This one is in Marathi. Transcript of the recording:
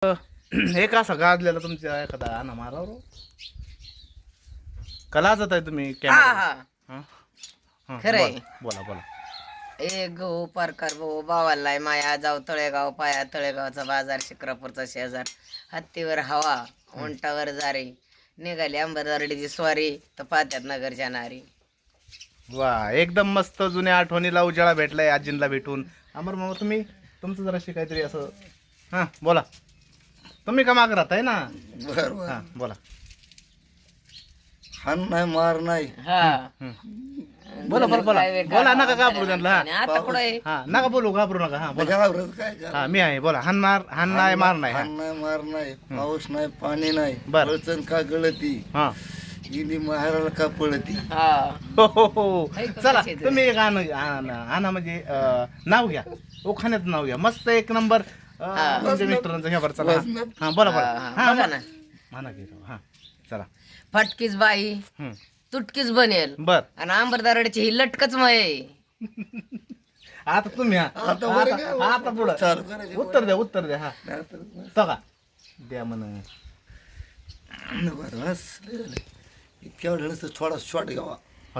एक असा गाजलेला तुमच्या एखादा आणा मारावर कला जात आहे तुम्ही हा कॅमेरा हा खरंय. बोला बोला. ए गो परकार भाऊ भावालाय माया जाऊ तळेगाव पाया तळेगावचा बाजार शिक्रापूरचा शेजार हत्तीवर हवा उंटावर जारी निघाली अंबरदारडीची स्वारी तर पात्यात नगरच्या नारी. वा एकदम मस्त जुन्या आठवणीला उजाळा भेटलाय आजींना भेटून. अमर मामा तुम्ही तुमचं जराशी काहीतरी असं हां बोला. तुम्ही का माग राहताय ना. बरोबर. हां बोला. हान नाही मार नाही. हा बोला बोला बोला बोला नका घाबरू त्यांना. आता कुठे हा नका बोलू घाबरू नका. हा बोला. घाबरत काय करा. हा मी आहे बोला. हान नाही मार नाही. हान नाही मार नाही. पाऊस नाही पाणी नाही. बरं. पळचण का गळती हा गेली माहेराला का पळती. हा हो हो हो हाय का चला कशी तुम्ही एक आणा म्हणजे नाव घ्या उखाण्यात नाव घ्या मस्त एक नंबर तुमच्या मिस्टरांचं घ्या बरं चला. हा बोला बोला. हा बघा ना म्हणा की हा चला. फटकीच बाई हम्म. तुटकीच बनेल बर आणि अंबरदारडीची ही लटकच मय. आता तुम्ही हा आता पुढं चालू करायचे. उत्तर द्या हा तो का द्या म्हण. बरं बस. इतक्या वेळेस थोडा शॉट घ्यावा.